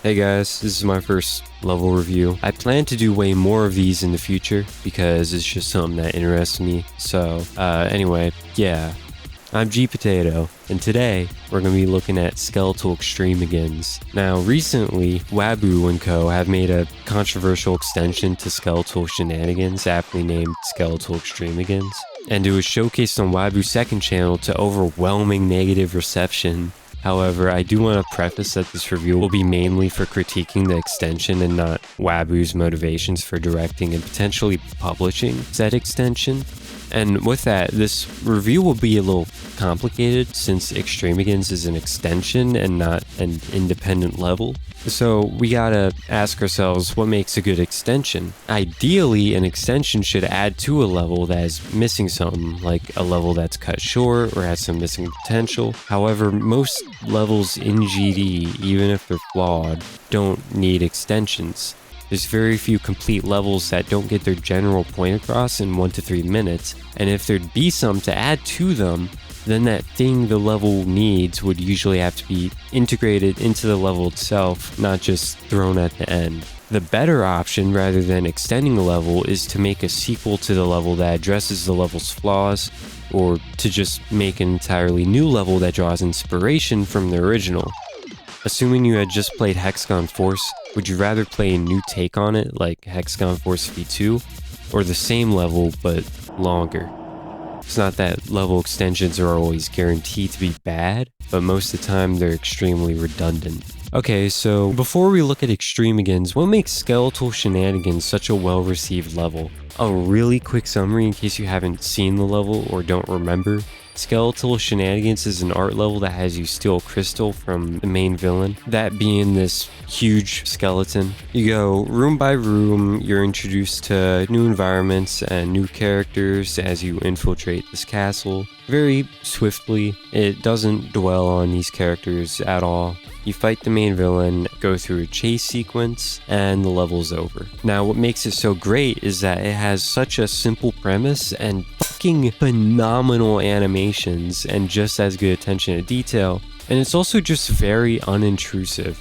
Hey guys, this is my first level review. I plan to do way more of these in the future because it's just something that interests me. So, anyway, yeah. I'm G Potato, and today we're going to be looking at Skeletal Extremigans. Now, recently, Wabu & Co. have made a controversial extension to Skeletal Shenanigans, aptly named Skeletal Extremigans, and it was showcased on Wabu's second channel to overwhelming negative reception. However, I do want to preface that this review will be mainly for critiquing the extension and not Wabu's motivations for directing and potentially publishing said extension. And with that, this review will be a little complicated since Extremigans is an extension and not an independent level. So we gotta ask ourselves, what makes a good extension? Ideally, an extension should add to a level that is missing something, like a level that's cut short or has some missing potential. However, most levels in GD, even if they're flawed, don't need extensions. There's very few complete levels that don't get their general point across in 1 to 3 minutes, and if there'd be some to add to them, then that thing the level needs would usually have to be integrated into the level itself, not just thrown at the end. The better option, rather than extending a level, is to make a sequel to the level that addresses the level's flaws, or to just make an entirely new level that draws inspiration from the original. Assuming you had just played Hexagon Force, would you rather play a new take on it, like Hexagon Force V2, or the same level but longer? It's not that level extensions are always guaranteed to be bad, but most of the time they're extremely redundant. Okay, so before we look at Extremigans, what makes Skeletal Shenanigans such a well-received level? A really quick summary in case you haven't seen the level or don't remember. Skeletal Shenanigans is an art level that has you steal a crystal from the main villain, that being this huge skeleton. You go room by room, you're introduced to new environments and new characters as you infiltrate this castle. Very swiftly, it doesn't dwell on these characters at all. You fight the main villain, go through a chase sequence, and the level's over. Now, what makes it so great is that it has such a simple premise and fucking phenomenal animations and just as good attention to detail, and it's also just very unintrusive.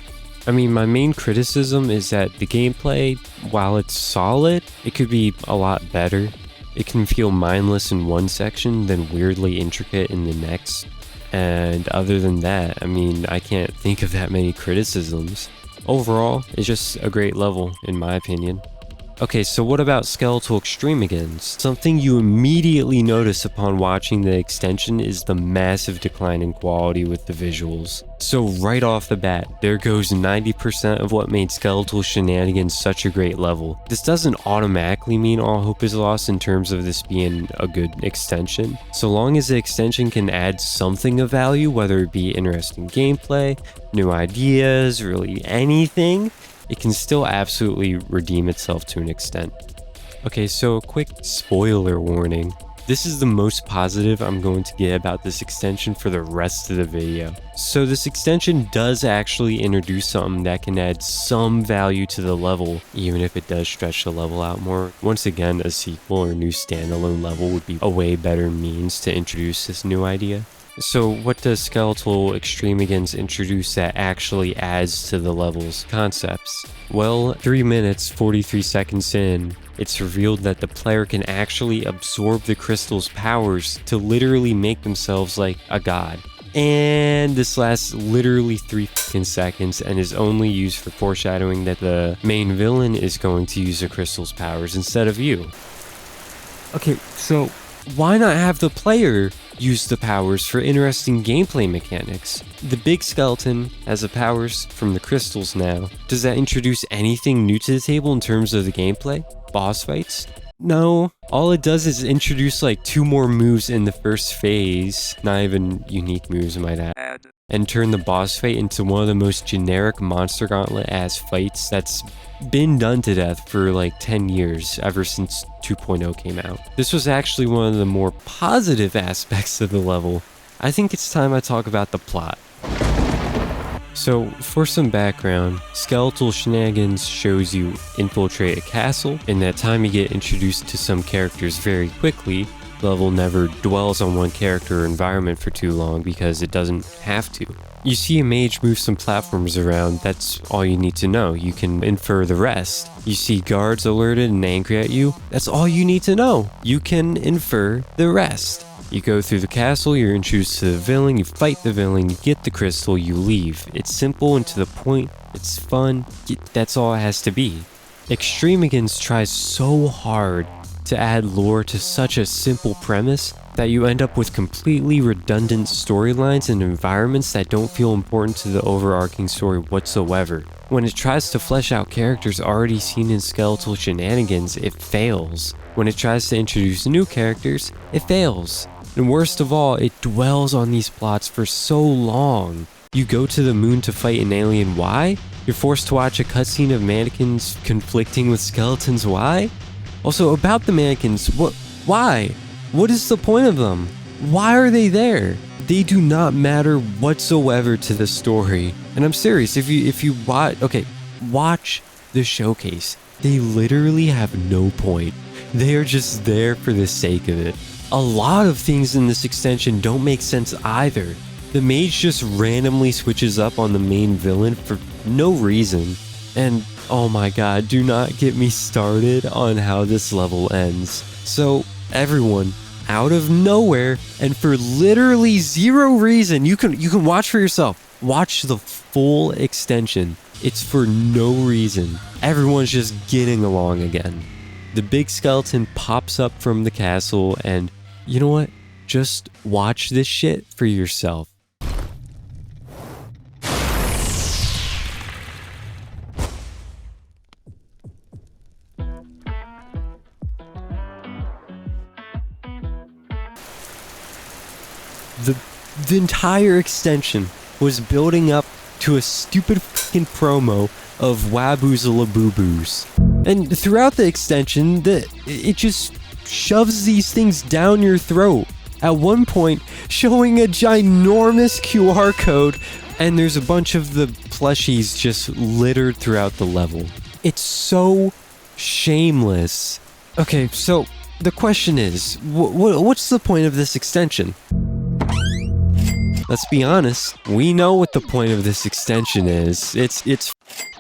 I mean, my main criticism is that the gameplay, while it's solid, it could be a lot better. It can feel mindless in one section, then weirdly intricate in the next. And other than that, I mean, I can't think of that many criticisms. Overall, it's just a great level, in my opinion. Okay, so what about Skeletal Extremigans? Something you immediately notice upon watching the extension is the massive decline in quality with the visuals. So right off the bat, there goes 90% of what made Skeletal Shenanigans such a great level. This doesn't automatically mean all hope is lost in terms of this being a good extension. So long as the extension can add something of value, whether it be interesting gameplay, new ideas, really anything, it can still absolutely redeem itself to an extent. Okay, so a quick spoiler warning. This is the most positive I'm going to get about this extension for the rest of the video. So this extension does actually introduce something that can add some value to the level, even if it does stretch the level out more. Once again, a sequel or new standalone level would be a way better means to introduce this new idea. So what does Skeletal Extremigans introduce that actually adds to the level's concepts? Well, 3 minutes 43 seconds in, it's revealed that the player can actually absorb the crystal's powers to literally make themselves like a god. And this lasts literally 3 seconds and is only used for foreshadowing that the main villain is going to use the crystal's powers instead of you. Okay, so why not have the player use the powers for interesting gameplay mechanics? The big skeleton has the powers from the crystals now. Does that introduce anything new to the table in terms of the gameplay? Boss fights? No. All it does is introduce like 2 more moves in the first phase, not even unique moves I might add, and turn the boss fight into one of the most generic monster gauntlet ass fights that's been done to death for like 10 years, ever since 2.0 came out. This was actually one of the more positive aspects of the level. I think it's time I talk about the plot. So, for some background, Skeletal Shenanigans shows you infiltrate a castle. In that time, you get introduced to some characters very quickly. The level never dwells on one character or environment for too long because it doesn't have to. You see a mage move some platforms around, that's all you need to know. You can infer the rest. You see guards alerted and angry at you, that's all you need to know. You can infer the rest. You go through the castle, you're introduced to the villain, you fight the villain, you get the crystal, you leave. It's simple and to the point, it's fun, that's all it has to be. Extremigans tries so hard to add lore to such a simple premise that you end up with completely redundant storylines and environments that don't feel important to the overarching story whatsoever. When it tries to flesh out characters already seen in Skeletal shenanigans, it fails. When it tries to introduce new characters, it fails. And worst of all, it dwells on these plots for so long. You go to the moon to fight an alien, why? You're forced to watch a cutscene of mannequins conflicting with skeletons, why? Also, about the mannequins, why? What is the point of them? Why are they there? They do not matter whatsoever to the story. And I'm serious, if you watch the showcase. They literally have no point. They are just there for the sake of it. A lot of things in this extension don't make sense either. The mage just randomly switches up on the main villain for no reason. And oh my god, do not get me started on how this level ends. So everyone, out of nowhere and for literally zero reason, you can watch for yourself. Watch the full extension. It's for no reason. Everyone's just getting along again. The big skeleton pops up from the castle and you know what? Just watch this shit for yourself. The entire extension was building up to a stupid fucking promo of Waboozalaboobos. And throughout the extension, it just shoves these things down your throat. At one point, showing a ginormous QR code, and there's a bunch of the plushies just littered throughout the level. It's so shameless. Okay, so the question is, what's the point of this extension? Let's be honest, we know what the point of this extension is. It's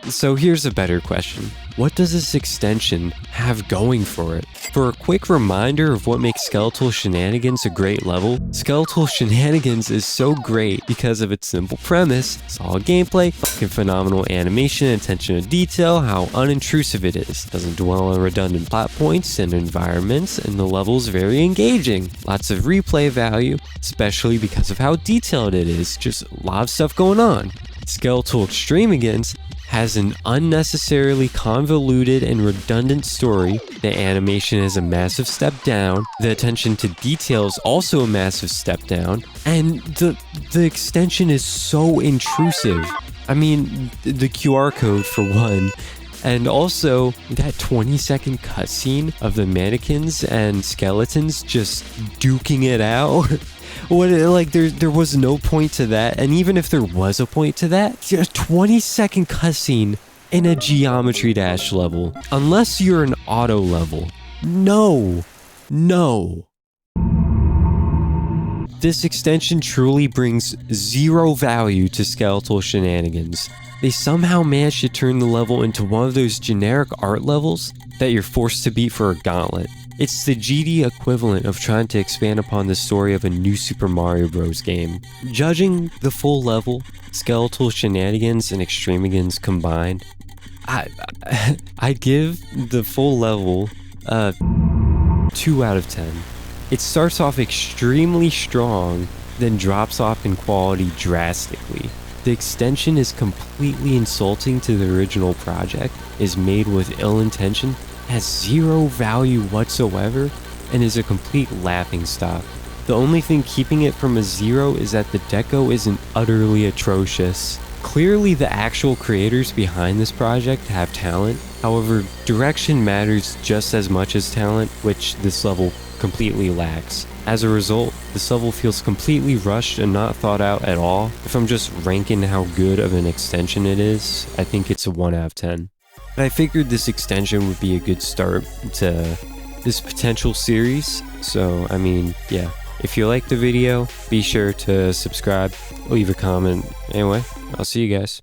So here's a better question. What does this extension have going for it? For a quick reminder of what makes Skeletal Shenanigans a great level, Skeletal Shenanigans is so great because of its simple premise, solid gameplay, fucking phenomenal animation, attention to detail, how unintrusive it is. Doesn't dwell on redundant plot points and environments, and the level's very engaging. Lots of replay value, especially because of how detailed it is. Just a lot of stuff going on. Skeletal Extremigans has an unnecessarily convoluted and redundant story. The animation is a massive step down. The attention to detail is also a massive step down. And the extension is so intrusive. I mean, the QR code for one. And also, that 20-second cutscene of the mannequins and skeletons just duking it out. There was no point to that, and even if there was a point to that, a 20-second cutscene in a Geometry Dash level, unless you're an auto level. No. This extension truly brings zero value to Skeletal Shenanigans. They somehow managed to turn the level into one of those generic art levels that you're forced to beat for a gauntlet. It's the GD equivalent of trying to expand upon the story of a new Super Mario Bros. Game. Judging the full level, Skeletal Shenanigans and Extremigans combined, I'd give the full level a 2 out of 10. It starts off extremely strong, then drops off in quality drastically. The extension is completely insulting to the original project, is made with ill intention, has zero value whatsoever, and is a complete laughingstock. The only thing keeping it from a 0 is that the deco isn't utterly atrocious. Clearly the actual creators behind this project have talent, however, direction matters just as much as talent, which this level completely lacks. As a result, this level feels completely rushed and not thought out at all. If I'm just ranking how good of an extension it is, I think it's a 1 out of 10. But I figured this extension would be a good start to this potential series, so I mean, yeah. If you liked the video, be sure to subscribe, leave a comment. Anyway, I'll see you guys.